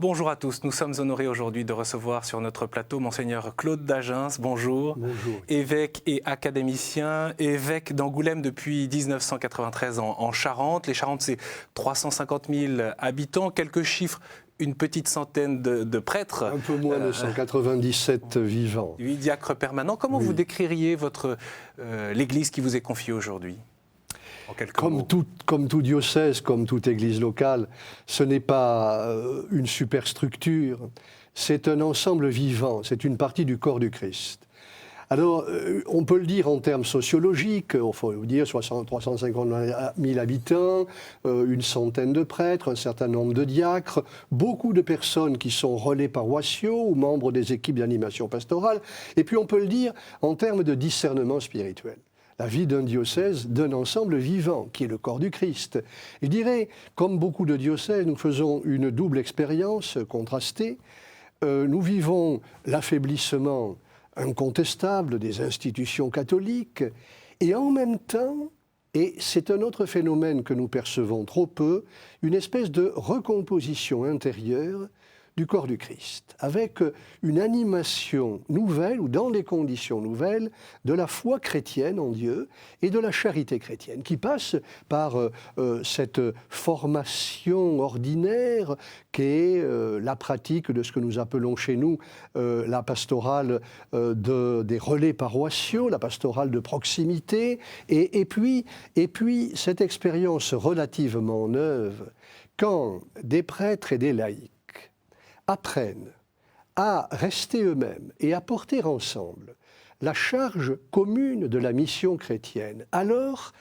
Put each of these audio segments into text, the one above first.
Bonjour à tous, nous sommes honorés aujourd'hui de recevoir sur notre plateau Monseigneur Claude d'Agens. Bonjour. Bonjour. Évêque et académicien, évêque d'Angoulême depuis 1993 en Charente. Les Charentes, c'est 350 000 habitants, quelques chiffres. Une petite centaine de prêtres. Un peu moins de 197 vivants. 8 diacres permanents. Comment vous décririez l'Église qui vous est confiée aujourd'hui ? Comme tout diocèse, comme toute église locale, ce n'est pas une superstructure, c'est un ensemble vivant, c'est une partie du corps du Christ. Alors, on peut le dire en termes sociologiques, il faut dire 350 000 habitants, une centaine de prêtres, un certain nombre de diacres, beaucoup de personnes qui sont relais paroissiaux ou membres des équipes d'animation pastorale, et puis on peut le dire en termes de discernement spirituel. La vie d'un diocèse, d'un ensemble vivant, qui est le corps du Christ. Je dirais, comme beaucoup de diocèses, nous faisons une double expérience contrastée. Nous vivons l'affaiblissement incontestable des institutions catholiques, et en même temps, et c'est un autre phénomène que nous percevons trop peu, une espèce de recomposition intérieure du corps du Christ, avec une animation nouvelle ou dans des conditions nouvelles de la foi chrétienne en Dieu et de la charité chrétienne, qui passe par cette formation ordinaire qu'est la pratique de ce que nous appelons chez nous la pastorale des relais paroissiaux, la pastorale de proximité, et puis cette expérience relativement neuve, quand des prêtres et des laïcs apprennent à rester eux-mêmes et à porter ensemble la charge commune de la mission chrétienne, alors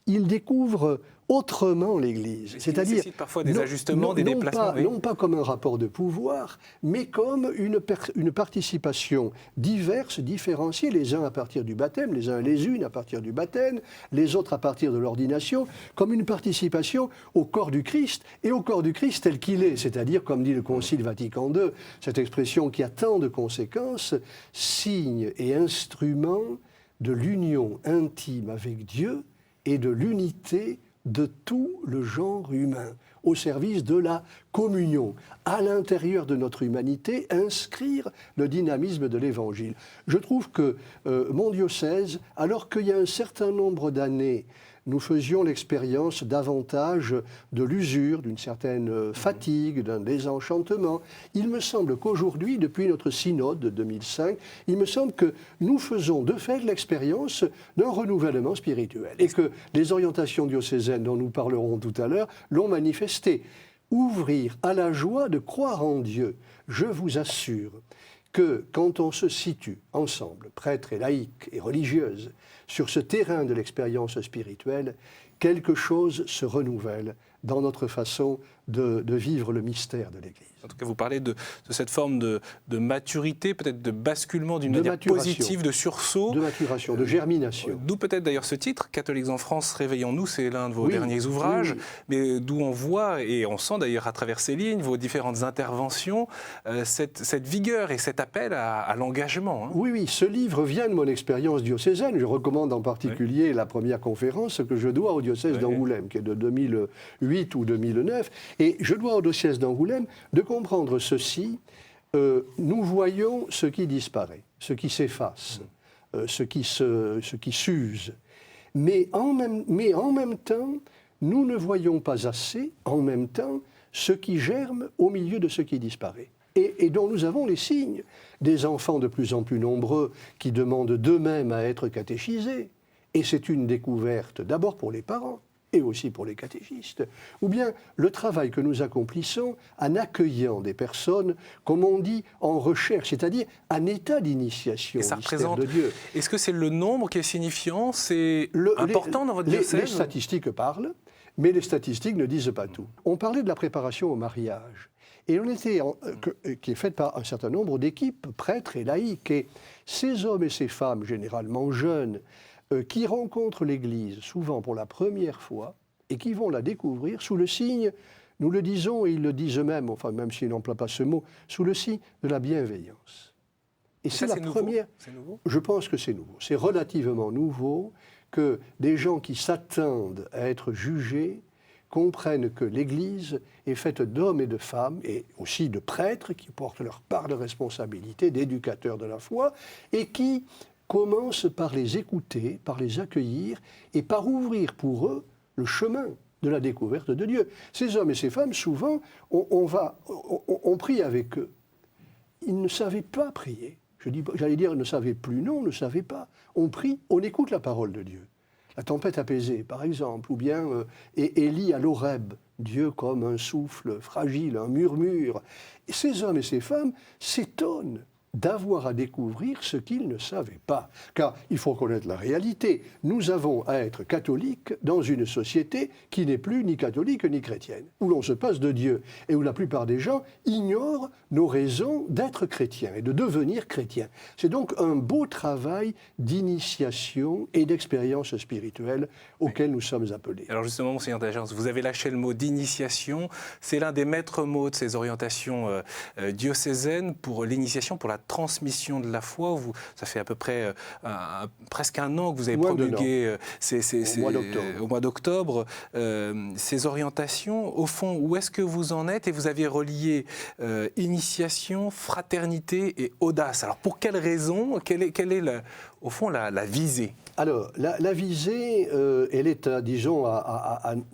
ils découvrent autrement l'Église. C'est-à-dire parfois des ajustements, des déplacements. Non pas comme un rapport de pouvoir, mais comme une participation diverse, différenciée, les uns à partir du baptême, les uns et les unes à partir du baptême, les autres à partir de l'ordination, comme une participation au corps du Christ, et au corps du Christ tel qu'il est, c'est-à-dire, comme dit le Concile Vatican II, cette expression qui a tant de conséquences, signe et instrument de l'union intime avec Dieu et de l'unité de tout le genre humain, au service de la communion, à l'intérieur de notre humanité, inscrire le dynamisme de l'Évangile. Je trouve que mon diocèse, alors qu'il y a un certain nombre d'années, nous faisions l'expérience davantage de l'usure, d'une certaine fatigue, d'un désenchantement. Il me semble qu'aujourd'hui, depuis notre synode de 2005, il me semble que nous faisons de fait l'expérience d'un renouvellement spirituel et que les orientations diocésaines dont nous parlerons tout à l'heure l'ont manifesté. Ouvrir à la joie de croire en Dieu. Je vous assure que quand on se situe ensemble, prêtres et laïcs et religieuses, sur ce terrain de l'expérience spirituelle, quelque chose se renouvelle dans notre façon de vivre le mystère de l'Église. En tout cas, vous parlez de cette forme de maturité, peut-être de basculement d'une manière positive, de sursaut. De maturation, de germination. D'où peut-être d'ailleurs ce titre, Catholiques en France, réveillons-nous, c'est l'un de vos derniers ouvrages, mais d'où on voit, et on sent d'ailleurs à travers ces lignes, vos différentes interventions, cette vigueur et cet appel à l'engagement. Hein. Oui, ce livre vient de mon expérience diocésaine. Je recommande en particulier la première conférence que je dois au diocèse d'Angoulême, qui est de 2008 ou 2009. Et je dois au diocèse d'Angoulême de comprendre ceci. Nous voyons ce qui disparaît, ce qui s'efface, ce qui s'use. Mais en même temps, nous ne voyons pas assez, en même temps, ce qui germe au milieu de ce qui disparaît. Et dont nous avons les signes. Des enfants de plus en plus nombreux qui demandent d'eux-mêmes à être catéchisés. Et c'est une découverte d'abord pour les parents et aussi pour les catéchistes. Ou bien le travail que nous accomplissons en accueillant des personnes, comme on dit, en recherche, c'est-à-dire en état d'initiation au mystère de Dieu. Est-ce que c'est le nombre qui est signifiant? C'est important dans votre diocèse? Les statistiques parlent, mais les statistiques ne disent pas tout. On parlait de la préparation au mariage. Et qui est faite par un certain nombre d'équipes, prêtres et laïcs. Et ces hommes et ces femmes, généralement jeunes, qui rencontrent l'Église, souvent pour la première fois, et qui vont la découvrir sous le signe, nous le disons, et ils le disent eux-mêmes, enfin même s'ils n'emploient pas ce mot, sous le signe de la bienveillance. Et c'est la première. C'est nouveau ? Je pense que c'est nouveau. C'est relativement nouveau que des gens qui s'attendent à être jugés comprennent que l'Église est faite d'hommes et de femmes, et aussi de prêtres qui portent leur part de responsabilité, d'éducateurs de la foi, et qui commencent par les écouter, par les accueillir, et par ouvrir pour eux le chemin de la découverte de Dieu. Ces hommes et ces femmes, souvent, on prie avec eux. Ils ne savaient pas prier. J'allais dire, ils ne savaient plus, non, ne savaient pas. On prie, on écoute la parole de Dieu. La tempête apaisée, par exemple, ou bien Élie à l'Horeb, Dieu comme un souffle fragile, un murmure. Et ces hommes et ces femmes s'étonnent d'avoir à découvrir ce qu'ils ne savaient pas. Car il faut connaître la réalité. Nous avons à être catholiques dans une société qui n'est plus ni catholique ni chrétienne, où l'on se passe de Dieu et où la plupart des gens ignorent nos raisons d'être chrétiens et de devenir chrétiens. C'est donc un beau travail d'initiation et d'expérience spirituelle auquel nous sommes appelés. Alors justement, Monseigneur d'Agence, vous avez lâché le mot d'initiation. C'est l'un des maîtres mots de ces orientations diocésaines pour l'initiation, pour la transmission de la foi. Ça fait à peu près presque un an que vous avez promulgué au mois d'octobre ces orientations. Au fond, où est-ce que vous en êtes? Et vous avez relié initiation, fraternité et audace. Alors pour quelles raisons? Quelle est au fond la visée? Alors, la visée, elle est, disons,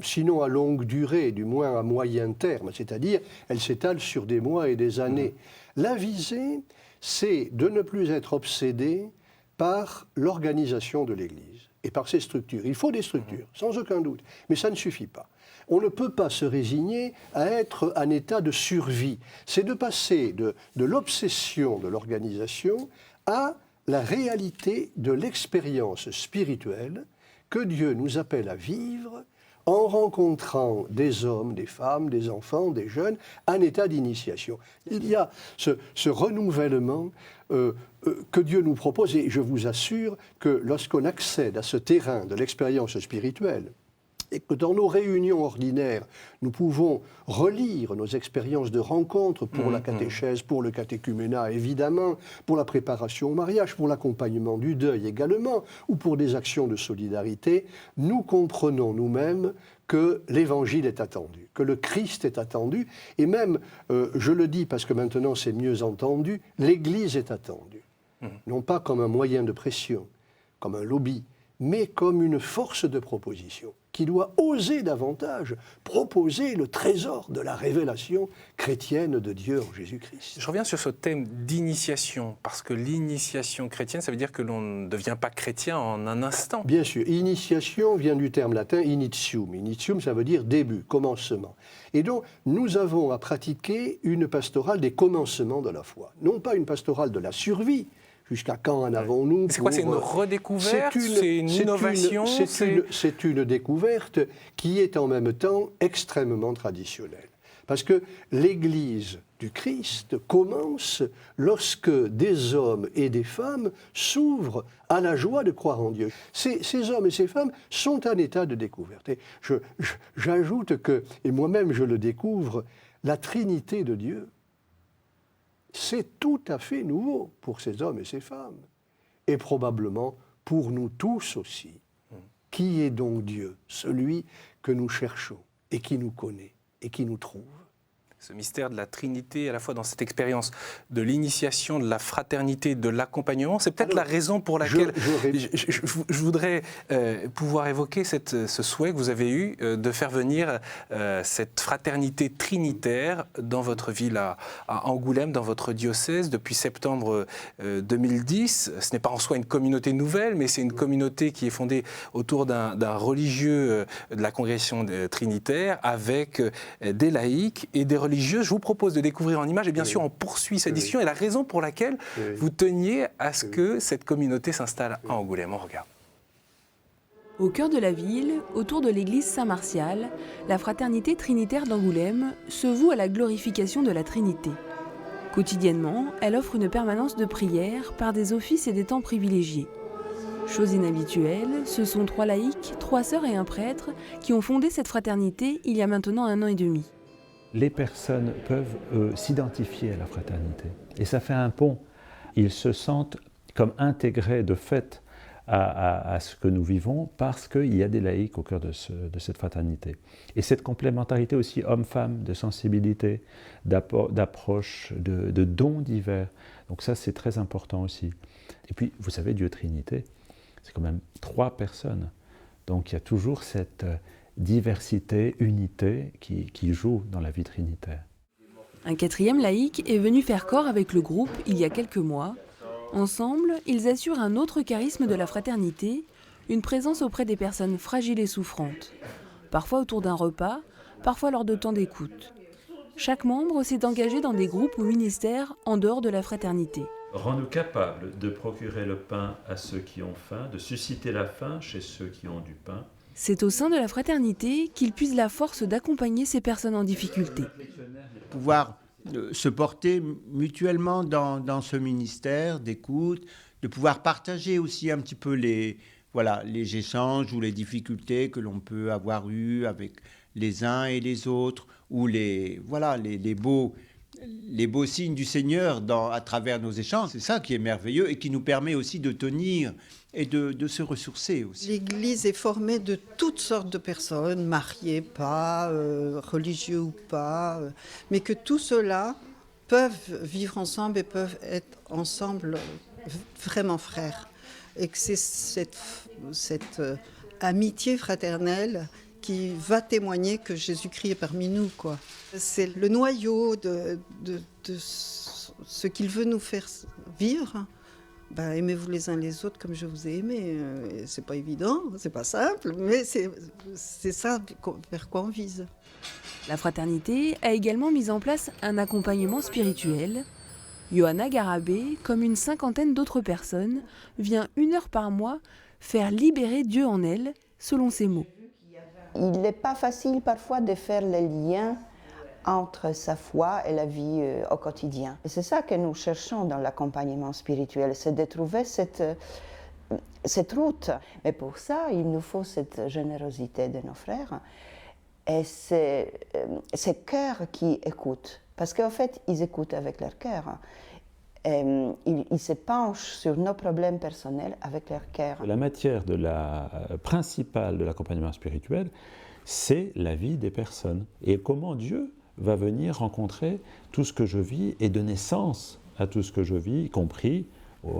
sinon à longue durée, du moins à moyen terme, c'est-à-dire elle s'étale sur des mois et des années. La visée, c'est de ne plus être obsédé par l'organisation de l'Église et par ses structures. Il faut des structures, sans aucun doute, mais ça ne suffit pas. On ne peut pas se résigner à être en état de survie. C'est de passer de l'obsession de l'organisation à la réalité de l'expérience spirituelle que Dieu nous appelle à vivre en rencontrant des hommes, des femmes, des enfants, des jeunes, en état d'initiation. Il y a ce renouvellement que Dieu nous propose, et je vous assure que lorsqu'on accède à ce terrain de l'expérience spirituelle, et que dans nos réunions ordinaires, nous pouvons relire nos expériences de rencontre pour la catéchèse, pour le catéchuménat évidemment, pour la préparation au mariage, pour l'accompagnement du deuil également, ou pour des actions de solidarité, nous comprenons nous-mêmes que l'Évangile est attendu, que le Christ est attendu, et même, je le dis parce que maintenant c'est mieux entendu, l'Église est attendue. Non pas comme un moyen de pression, comme un lobby, mais comme une force de proposition qui doit oser davantage proposer le trésor de la révélation chrétienne de Dieu en Jésus-Christ. Je reviens sur ce thème d'initiation, parce que l'initiation chrétienne, ça veut dire que l'on ne devient pas chrétien en un instant. Bien sûr, initiation vient du terme latin initium. Initium, ça veut dire début, commencement. Et donc, nous avons à pratiquer une pastorale des commencements de la foi. Non pas une pastorale de la survie. Jusqu'à quand en avons-nous? C'est quoi? C'est une redécouverte? C'est une innovation? C'est une découverte qui est en même temps extrêmement traditionnelle. Parce que l'Église du Christ commence lorsque des hommes et des femmes s'ouvrent à la joie de croire en Dieu. Ces hommes et ces femmes sont en état de découverte. Et j'ajoute que, et moi-même je le découvre, la Trinité de Dieu, c'est tout à fait nouveau pour ces hommes et ces femmes, et probablement pour nous tous aussi. Qui est donc Dieu? Celui que nous cherchons, et qui nous connaît, et qui nous trouve. Ce mystère de la Trinité, à la fois dans cette expérience de l'initiation, de la fraternité, de l'accompagnement, c'est peut-être la raison pour laquelle je voudrais pouvoir évoquer ce souhait que vous avez eu de faire venir cette fraternité trinitaire dans votre ville à Angoulême, dans votre diocèse, depuis septembre 2010. Ce n'est pas en soi une communauté nouvelle, mais c'est une communauté qui est fondée autour d'un religieux de la congrégation trinitaire, avec des laïcs et des religieux. Je vous propose de découvrir en images, et bien sûr on poursuit cette discussion, et la raison pour laquelle vous teniez à ce que cette communauté s'installe à Angoulême. On regarde. Au cœur de la ville, autour de l'église Saint-Martial, la fraternité trinitaire d'Angoulême se voue à la glorification de la Trinité. Quotidiennement, elle offre une permanence de prière par des offices et des temps privilégiés. Chose inhabituelle, ce sont 3 laïcs, 3 sœurs et un prêtre qui ont fondé cette fraternité il y a maintenant 1 an et demi. Les personnes peuvent s'identifier à la fraternité. Et ça fait un pont. Ils se sentent comme intégrés de fait à ce que nous vivons parce qu'il y a des laïcs au cœur de cette fraternité. Et cette complémentarité aussi homme-femme, de sensibilité, d'approche, de dons divers. Donc ça, c'est très important aussi. Et puis, vous savez, Dieu Trinité, c'est quand même 3 personnes. Donc il y a toujours cette diversité, unité qui joue dans la vie trinitaire. Un 4e laïc est venu faire corps avec le groupe il y a quelques mois. Ensemble, ils assurent un autre charisme de la fraternité, une présence auprès des personnes fragiles et souffrantes. Parfois autour d'un repas, parfois lors de temps d'écoute. Chaque membre s'est engagé dans des groupes ou ministères en dehors de la fraternité. Rends-nous capables de procurer le pain à ceux qui ont faim, de susciter la faim chez ceux qui ont du pain. C'est au sein de la fraternité qu'il puise la force d'accompagner ces personnes en difficulté. Pouvoir se porter mutuellement dans ce ministère d'écoute, de pouvoir partager aussi un petit peu les échanges ou les difficultés que l'on peut avoir eues avec les uns et les autres, ou les beaux signes du Seigneur à travers nos échanges. C'est ça qui est merveilleux et qui nous permet aussi de tenir et de se ressourcer aussi. L'Église est formée de toutes sortes de personnes, mariées, pas, religieux ou pas, mais que tout cela peuvent vivre ensemble et peuvent être ensemble vraiment frères. Et que c'est cette amitié fraternelle qui va témoigner que Jésus-Christ est parmi nous, quoi. C'est le noyau de ce qu'il veut nous faire vivre. Aimez-vous les uns les autres comme je vous ai aimé. C'est pas évident, c'est pas simple, mais c'est ça vers quoi on vise. La fraternité a également mis en place un accompagnement spirituel. Johanna Garabé, comme une 50aine d'autres personnes, vient 1 heure par mois faire libérer Dieu en elle, selon ses mots. Il n'est pas facile parfois de faire le lien entre sa foi et la vie au quotidien. Et c'est ça que nous cherchons dans l'accompagnement spirituel, c'est de trouver cette route. Mais pour ça, il nous faut cette générosité de nos frères et ces cœurs qui écoutent. Parce qu'en fait, ils écoutent avec leur cœur. Ils se penchent sur nos problèmes personnels avec leur cœur. La matière principale de l'accompagnement spirituel, c'est la vie des personnes. Et comment Dieu va venir rencontrer tout ce que je vis et donner sens à tout ce que je vis, y compris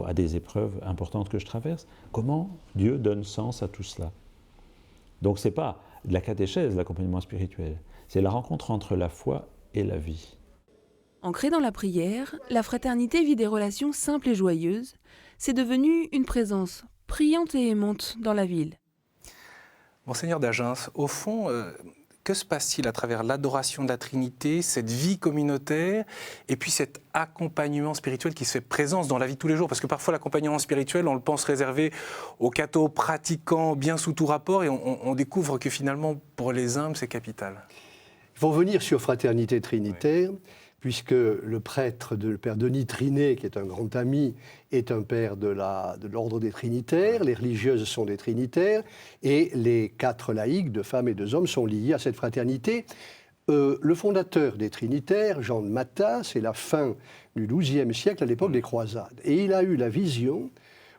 à des épreuves importantes que je traverse. Comment Dieu donne sens à tout cela? Donc ce n'est pas de la catéchèse, l'accompagnement spirituel, c'est la rencontre entre la foi et la vie. Ancrée dans la prière, la fraternité vit des relations simples et joyeuses. C'est devenu une présence priante et aimante dans la ville. Monseigneur d'Agens, au fond, que se passe-t-il à travers l'adoration de la Trinité, cette vie communautaire, et puis cet accompagnement spirituel qui se fait présence dans la vie de tous les jours? Parce que parfois l'accompagnement spirituel, on le pense réservé aux cathos pratiquants, bien sous tout rapport, et on découvre que finalement, pour les humbles, c'est capital. Il faut revenir sur Fraternité Trinitaire, puisque le prêtre, le père Denis Trinet, qui est un grand ami, est un père de l'ordre des Trinitaires, les religieuses sont des Trinitaires, et les 4 laïcs, de femmes et de hommes, sont liés à cette fraternité. Le fondateur des Trinitaires, Jean de Matta, c'est la fin du XIIe siècle, à l'époque des croisades. Et il a eu la vision,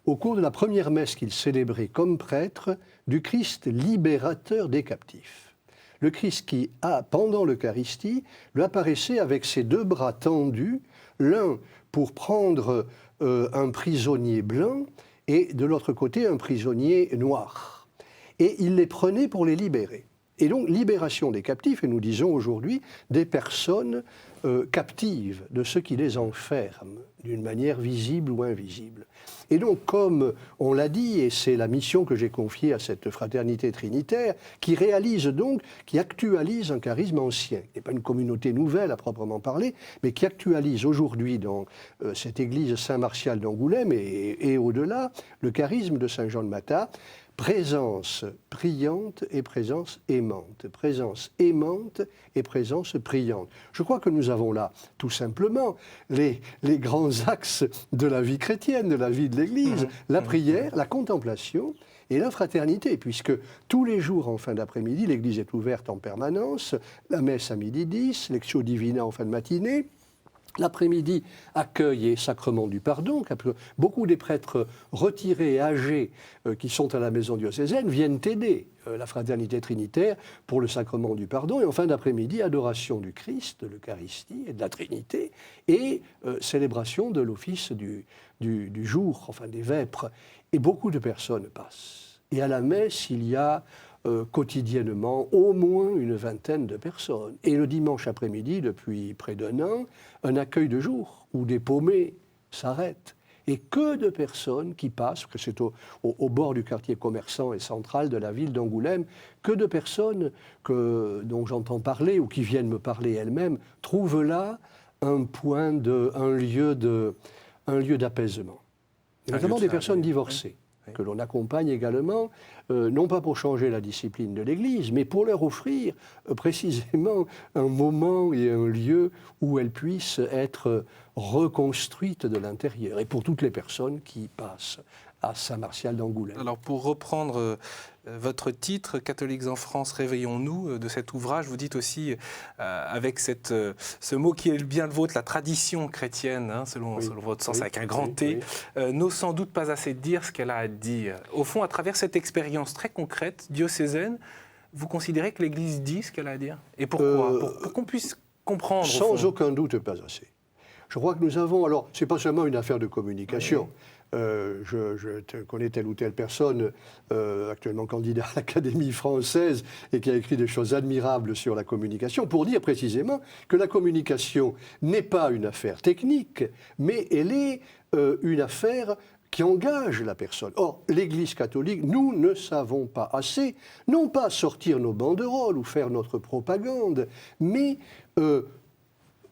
au cours de la première messe qu'il célébrait comme prêtre, du Christ libérateur des captifs. Le Christ qui, pendant l'Eucharistie, lui apparaissait avec ses 2 bras tendus, l'un pour prendre un prisonnier blanc et de l'autre côté un prisonnier noir. Et il les prenait pour les libérer. Et donc, libération des captifs, et nous disons aujourd'hui des personnes captives de ceux qui les enferment, d'une manière visible ou invisible. Et donc, comme on l'a dit, et c'est la mission que j'ai confiée à cette fraternité trinitaire, qui actualise un charisme ancien, qui n'est pas une communauté nouvelle à proprement parler, mais qui actualise aujourd'hui dans cette église Saint-Martial d'Angoulême et au-delà, le charisme de Saint Jean de Matta. Présence priante et présence aimante. Présence aimante et présence priante. Je crois que nous avons là, tout simplement, les grands axes de la vie chrétienne, de la vie de l'Église. La prière, la contemplation et la fraternité, puisque tous les jours en fin d'après-midi, l'Église est ouverte en permanence, la messe à 12h10, l'Lectio Divina en fin de matinée, L'après-midi, accueil et sacrement du pardon. Beaucoup des prêtres retirés et âgés qui sont à la maison diocésaine viennent aider la fraternité trinitaire pour le sacrement du pardon. Et en fin d'après-midi, adoration du Christ, de l'Eucharistie et de la Trinité, et célébration de l'office du jour, enfin des vêpres. Et beaucoup de personnes passent. Et à la messe, il y a quotidiennement au moins une vingtaine de personnes. Et le dimanche après-midi, depuis près d'un an, un accueil de jour où des paumés s'arrêtent. Et que de personnes qui passent, parce que c'est au bord du quartier commerçant et central de la ville d'Angoulême, que de personnes dont j'entends parler ou qui viennent me parler elles-mêmes, trouvent là un lieu d'apaisement. Notamment des personnes divorcées. Oui. Que l'on accompagne également, non pas pour changer la discipline de l'Église, mais pour leur offrir précisément un moment et un lieu où elles puissent être reconstruites de l'intérieur, et pour toutes les personnes qui passent à Saint-Martial d'Angoulême. Alors pour reprendre votre titre, Catholiques en France, réveillons-nous, de cet ouvrage, vous dites aussi, avec ce mot qui est bien le vôtre, la tradition chrétienne, hein, selon votre sens, avec un grand T, n'ose sans doute pas assez dire ce qu'elle a à dire. Au fond, à travers cette expérience très concrète, diocésaine, vous considérez que l'Église dit ce qu'elle a à dire? Et pourquoi? Pour qu'on puisse comprendre. Sans aucun doute, pas assez. Je crois que nous avons, alors, c'est pas seulement une affaire de communication. Je connais telle ou telle personne actuellement candidat à l'Académie française et qui a écrit des choses admirables sur la communication pour dire précisément que la communication n'est pas une affaire technique, mais elle est une affaire qui engage la personne. Or, l'Église catholique, nous ne savons pas assez, non pas sortir nos banderoles ou faire notre propagande, mais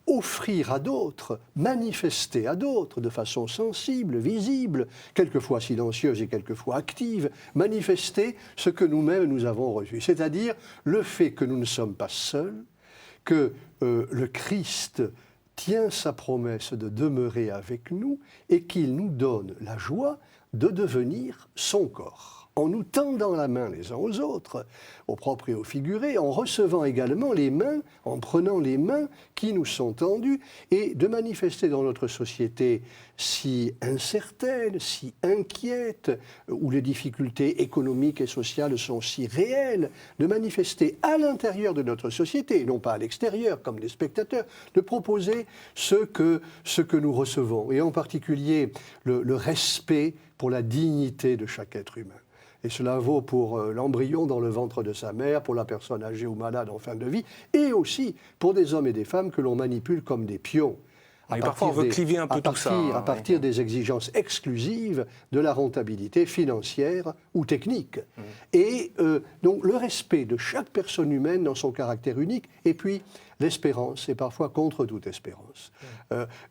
offrir à d'autres, manifester à d'autres de façon sensible, visible, quelquefois silencieuse et quelquefois active, manifester ce que nous-mêmes nous avons reçu. C'est-à-dire le fait que nous ne sommes pas seuls, que le Christ tient sa promesse de demeurer avec nous et qu'il nous donne la joie de devenir son corps, en nous tendant la main les uns aux autres, au propre et au figuré, en recevant également les mains, en prenant les mains qui nous sont tendues, et de manifester dans notre société si incertaine, si inquiète, où les difficultés économiques et sociales sont si réelles, de manifester à l'intérieur de notre société, non pas à l'extérieur comme des spectateurs, de proposer ce que nous recevons, et en particulier le respect pour la dignité de chaque être humain. Et cela vaut pour l'embryon dans le ventre de sa mère, pour la personne âgée ou malade en fin de vie, et aussi pour des hommes et des femmes que l'on manipule comme des pions. Et parfois on veut cliver un peu tout ça. À partir des exigences exclusives de la rentabilité financière ou technique. Et donc le respect de chaque personne humaine dans son caractère unique, et puis l'espérance, et parfois contre toute espérance.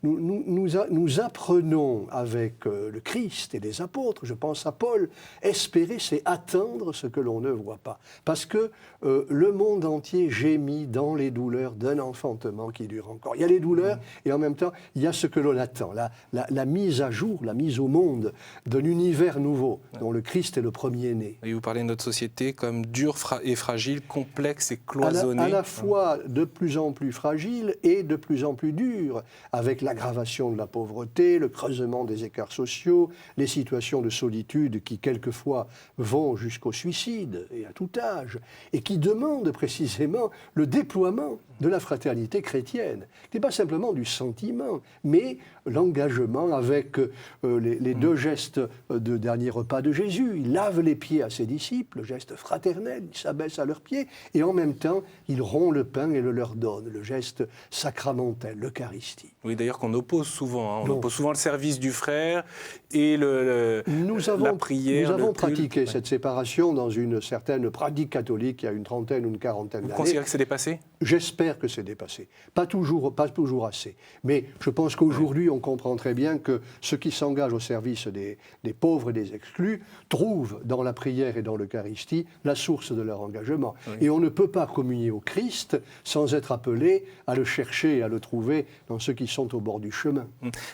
Nous apprenons avec le Christ et les apôtres, je pense à Paul, espérer c'est attendre ce que l'on ne voit pas. Parce que le monde entier gémit dans les douleurs d'un enfantement qui dure encore. Il y a les douleurs et en même temps, il y a ce que l'on attend, la mise à jour, la mise au monde d'un univers nouveau dont le Christ est le premier-né. Et vous parlez de notre société comme dure et fragile, complexe et cloisonnée. À la fois de plus en plus fragile et de plus en plus dure, avec l'aggravation de la pauvreté, le creusement des écarts sociaux, les situations de solitude qui quelquefois vont jusqu'au suicide et à tout âge, et qui demandent précisément le déploiement de la fraternité chrétienne, qui n'est pas simplement du sentiment, mais l'engagement avec les deux gestes de dernier repas de Jésus. Il lave les pieds à ses disciples, le geste fraternel, il s'abaisse à leurs pieds, et en même temps, il rompt le pain et le leur donne, le geste sacramentel, l'Eucharistie. Oui, d'ailleurs qu'on oppose souvent. On oppose souvent le service du frère et la prière. Nous avons pratiqué cette séparation dans une certaine pratique catholique il y a une trentaine ou une quarantaine d'années. Vous considérez que c'est dépassé ? J'espère que c'est dépassé. Pas toujours assez. Mais je pense qu'aujourd'hui, on comprend très bien que ceux qui s'engagent au service des pauvres et des exclus trouvent dans la prière et dans l'Eucharistie la source de leur engagement. Oui. Et on ne peut pas communier au Christ sans être appelé à le chercher et à le trouver dans ceux qui sont au bord du chemin.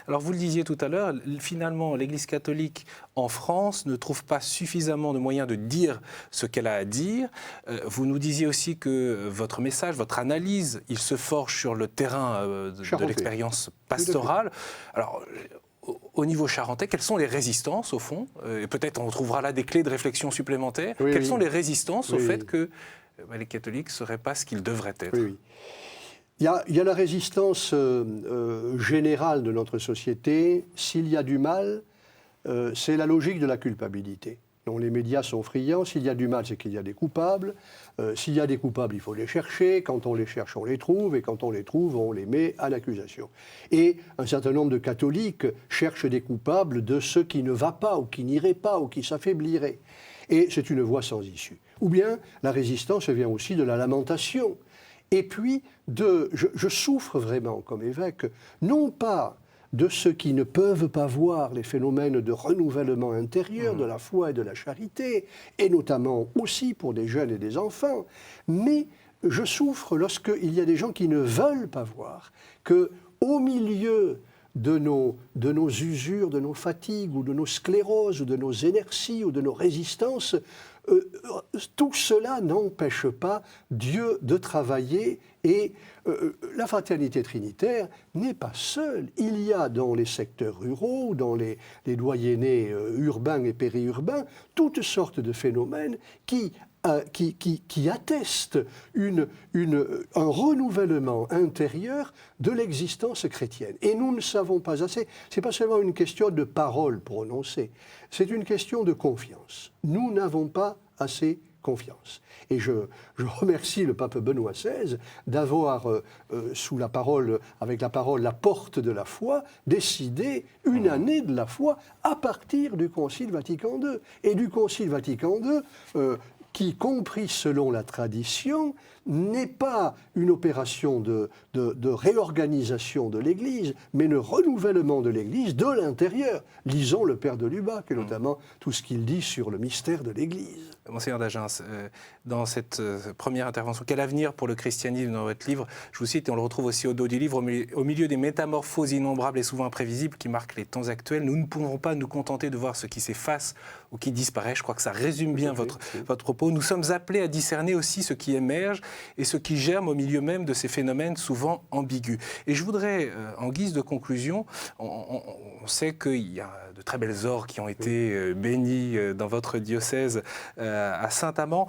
Alors vous le disiez tout à l'heure, finalement l'Église catholique en France ne trouve pas suffisamment de moyens de dire ce qu'elle a à dire. Vous nous disiez aussi que votre message, votre analyse l'Église, il se forge sur le terrain de l'expérience pastorale. Alors, au niveau charentais, quelles sont les résistances, au fond? Et peut-être on trouvera là des clés de réflexion supplémentaires. Quelles sont les résistances au fait que les catholiques ne seraient pas ce qu'ils devraient être? Il y a la résistance générale de notre société. S'il y a du mal, c'est la logique de la culpabilité. dont les médias sont friands. S'il y a du mal, c'est qu'il y a des coupables. S'il y a des coupables, il faut les chercher. Quand on les cherche, on les trouve. Et quand on les trouve, on les met à l'accusation. Et un certain nombre de catholiques cherchent des coupables de ce qui ne va pas, ou qui n'irait pas, ou qui s'affaiblirait. Et c'est une voie sans issue. Ou bien, la résistance vient aussi de la lamentation. Et puis, je souffre vraiment comme évêque, non pas de ceux qui ne peuvent pas voir les phénomènes de renouvellement intérieur de la foi et de la charité, et notamment aussi pour des jeunes et des enfants, mais je souffre lorsqu'il y a des gens qui ne veulent pas voir qu'au milieu de nos usures, de nos fatigues, ou de nos scléroses, ou de nos inerties, ou de nos résistances, tout cela n'empêche pas Dieu de travailler, et la fraternité trinitaire n'est pas seule. Il y a dans les secteurs ruraux, dans les doyennés urbains et périurbains, toutes sortes de phénomènes qui attestent un renouvellement intérieur de l'existence chrétienne. Et nous ne savons pas assez. Ce n'est pas seulement une question de paroles prononcées, c'est une question de confiance. Nous n'avons pas assez confiance. Et je remercie le pape Benoît XVI d'avoir, avec la parole La porte de la foi, décidé une année de la foi à partir du Concile Vatican II. Et du Concile Vatican II, qui, compris selon la tradition, n'est pas une opération de réorganisation de l'Église, mais le renouvellement de l'Église de l'intérieur. Lisons le Père de Lubac, et notamment tout ce qu'il dit sur le mystère de l'Église. Monseigneur d'Agens, dans cette première intervention, quel avenir pour le christianisme dans votre livre? Je vous cite, et on le retrouve aussi au dos du livre, au milieu des métamorphoses innombrables et souvent imprévisibles qui marquent les temps actuels, nous ne pouvons pas nous contenter de voir ce qui s'efface ou qui disparaît. Je crois que ça résume bien votre propos. Nous sommes appelés à discerner aussi ce qui émerge et ce qui germe au milieu même de ces phénomènes souvent ambigus. Et je voudrais, en guise de conclusion, on sait qu'il y a de très belles ors qui ont été bénies dans votre diocèse à Saint-Amand.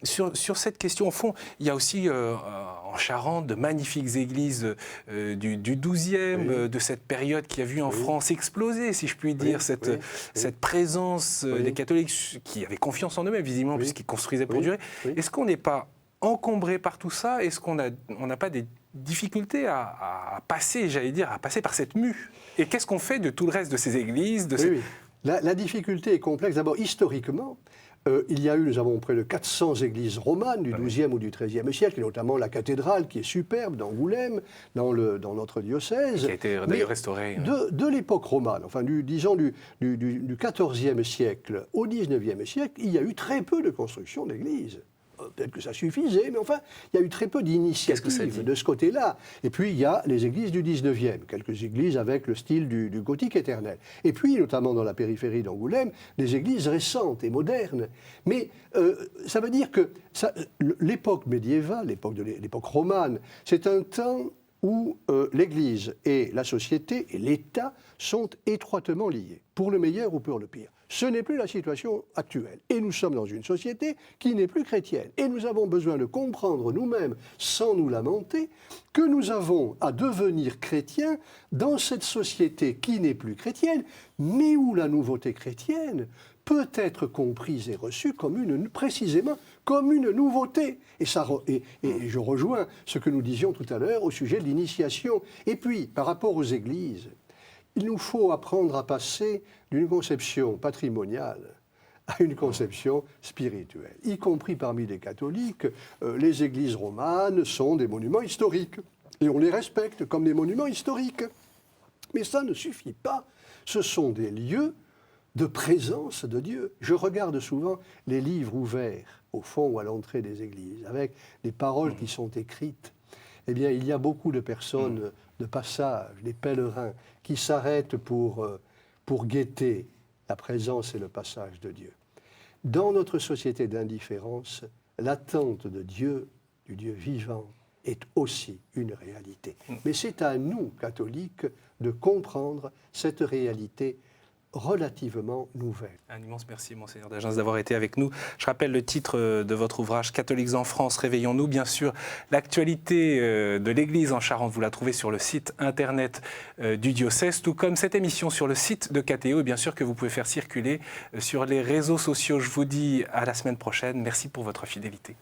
Sur cette question, au fond, il y a aussi en Charente de magnifiques églises du XIIe, de cette période qui a vu en France exploser, si je puis dire, cette présence des catholiques qui avaient confiance en eux-mêmes, visiblement, puisqu'ils construisaient pour durer. Est-ce qu'on n'est pas encombré par tout ça? Est-ce qu'on n'a pas des difficultés à passer, j'allais dire, à passer par cette mue? Et qu'est-ce qu'on fait de tout le reste de ces églises La difficulté est complexe. D'abord, historiquement, nous avons près de 400 églises romanes du XIIe ou du XIIIe siècle, et notamment la cathédrale qui est superbe d'Angoulême, dans notre diocèse. Qui a été d'ailleurs restaurée. De l'époque romane, enfin du XIVe siècle au XIXe siècle, il y a eu très peu de construction d'églises. Peut-être que ça suffisait, mais enfin, il y a eu très peu d'initiatives de ce côté-là. Et puis, il y a les églises du 19e, quelques églises avec le style du gothique éternel. Et puis, notamment dans la périphérie d'Angoulême, des églises récentes et modernes. Mais ça veut dire que l'époque médiévale, l'époque romane, c'est un temps où l'Église et la société et l'État sont étroitement liés, pour le meilleur ou pour le pire. Ce n'est plus la situation actuelle. Et nous sommes dans une société qui n'est plus chrétienne. Et nous avons besoin de comprendre nous-mêmes, sans nous lamenter, que nous avons à devenir chrétiens dans cette société qui n'est plus chrétienne, mais où la nouveauté chrétienne peut être comprise et reçue précisément comme une nouveauté. Et je rejoins ce que nous disions tout à l'heure au sujet de l'initiation. Et puis, par rapport aux églises, il nous faut apprendre à passer d'une conception patrimoniale à une conception spirituelle. Y compris parmi les catholiques, les églises romanes sont des monuments historiques. Et on les respecte comme des monuments historiques. Mais ça ne suffit pas. Ce sont des lieux de présence de Dieu. Je regarde souvent les livres ouverts, au fond ou à l'entrée des églises, avec des paroles qui sont écrites. Eh bien, il y a beaucoup de personnes de passage, des pèlerins, qui s'arrêtent pour guetter la présence et le passage de Dieu. Dans notre société d'indifférence, l'attente de Dieu, du Dieu vivant, est aussi une réalité. Mais c'est à nous, catholiques, de comprendre cette réalité relativement nouvelle. Un immense merci, Monseigneur d'Agens, d'avoir été avec nous. Je rappelle le titre de votre ouvrage, Catholiques en France, réveillons-nous. Bien sûr, l'actualité de l'Église en Charente, vous la trouvez sur le site internet du diocèse, tout comme cette émission sur le site de KTO, et bien sûr que vous pouvez faire circuler sur les réseaux sociaux. Je vous dis à la semaine prochaine. Merci pour votre fidélité.